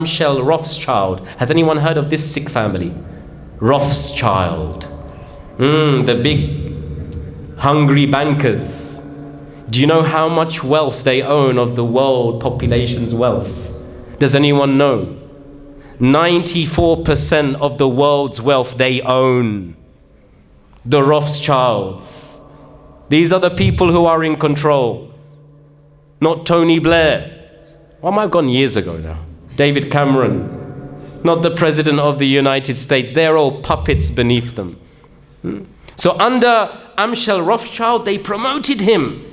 Rothschild. Has anyone heard of this Sikh family? Rothschild. The big hungry bankers. Do you know how much wealth they own of the world population's wealth? Does anyone know? 94% of the world's wealth they own. The Rothschilds. These are the people who are in control. Not Tony Blair. Well, I might have gone years ago now. David Cameron. Not the President of the United States. They're all puppets beneath them. So under Amschel Rothschild, they promoted him.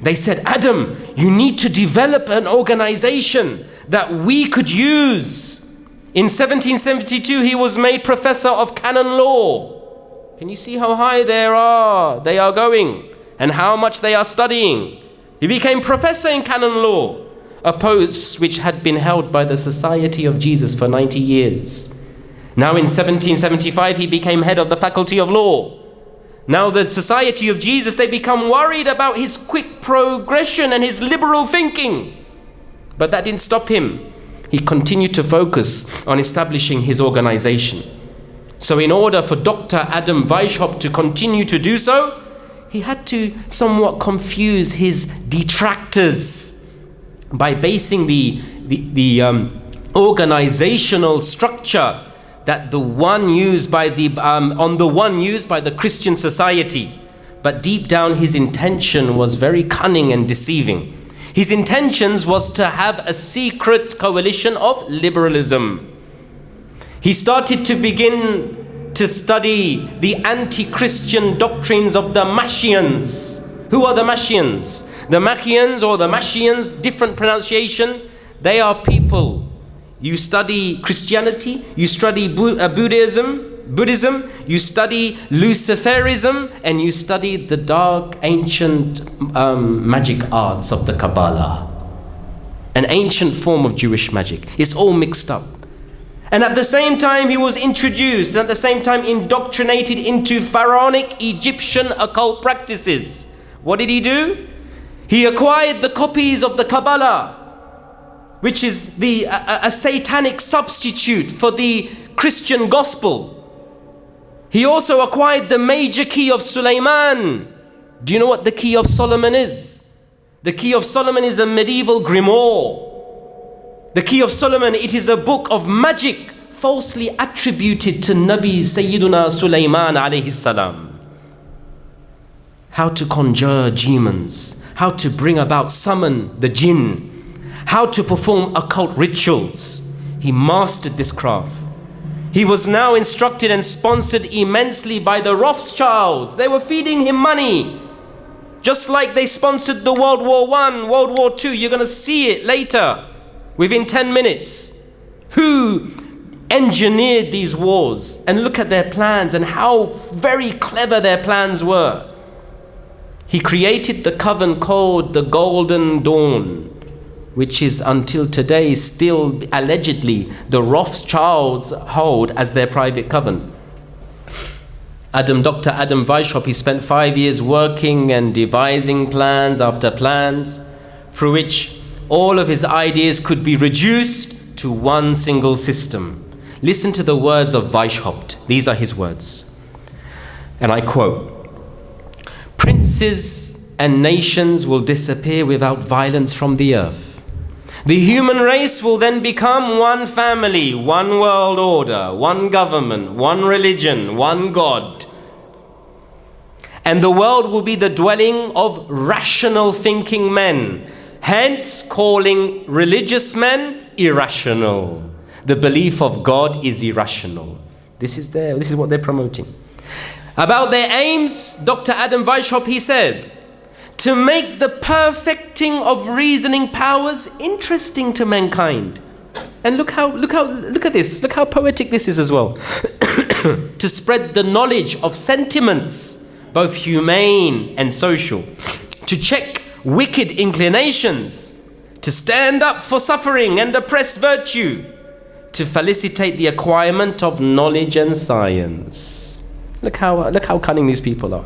They said, Adam, you need to develop an organization that we could use. In 1772, he was made professor of canon law. Can you see how high they are going, and how much they are studying? He became professor in canon law, a post which had been held by the Society of Jesus for 90 years. Now in 1775, he became head of the Faculty of Law. Now the Society of Jesus, they become worried about his quick progression and his liberal thinking. But that didn't stop him. He continued to focus on establishing his organization. So in order for Dr. Adam Weishaupt to continue to do so, he had to somewhat confuse his detractors by basing the organizational structure that the one used by on the one used by the Christian society. But deep down his intention was very cunning and deceiving. His intentions was to have a secret coalition of liberalism. He started to begin to study the anti-Christian doctrines of the Mashians. Who are the Mashians? The Machians or the Mashians, different pronunciation. They are people. You study Christianity, you study Buddhism, you study Luciferism, and you study the dark ancient magic arts of the Kabbalah. An ancient form of Jewish magic. It's all mixed up. And at the same time he was introduced, and at the same time indoctrinated into pharaonic Egyptian occult practices. What did he do? He acquired the copies of the Kabbalah, which is a satanic substitute for the Christian gospel. He also acquired the major key of Sulaiman. Do you know what the key of Solomon is? The key of Solomon is a medieval grimoire. The key of Solomon, it is a book of magic falsely attributed to Nabi Sayyiduna Sulaiman alayhi salam. How to conjure demons, how to bring about, summon the jinn, how to perform occult rituals. He mastered this craft. He was now instructed and sponsored immensely by the Rothschilds. They were feeding him money. Just like they sponsored the World War I, World War II. You're going to see it later, within 10 minutes. Who engineered these wars? And look at their plans and how very clever their plans were. He created the coven called the Golden Dawn, which is until today still allegedly the Rothschilds hold as their private coven. Dr. Adam Weishaupt, he spent 5 years working and devising plans after plans through which all of his ideas could be reduced to one single system. Listen to the words of Weishaupt. These are his words. And I quote, "Princes and nations will disappear without violence from the earth. The human race will then become one family, one world order, one government, one religion, one God. And the world will be the dwelling of rational thinking men, hence calling religious men irrational. The belief of God is irrational." This is what they're promoting. About their aims, Dr. Adam Weishaupt, he said, "To make the perfecting of reasoning powers interesting to mankind." And look at this. Look how poetic this is as well. "To spread the knowledge of sentiments, both humane and social. To check wicked inclinations. To stand up for suffering and oppressed virtue. To felicitate the acquirement of knowledge and science." Look how cunning these people are.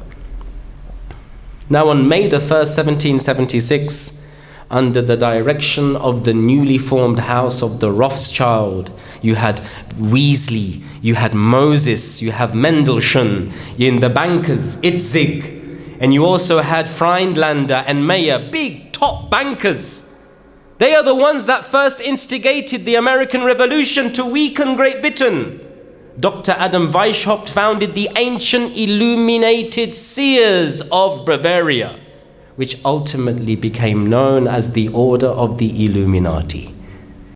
Now on May the 1st, 1776, under the direction of the newly formed house of the Rothschild. You had Weasley, you had Moses, you have Mendelssohn, in the bankers, Itzig, and you also had Friedlander and Mayer, big top bankers. They are the ones that first instigated the American Revolution to weaken Great Britain. Dr. Adam Weishaupt founded the ancient illuminated seers of Bavaria, which ultimately became known as the Order of the Illuminati.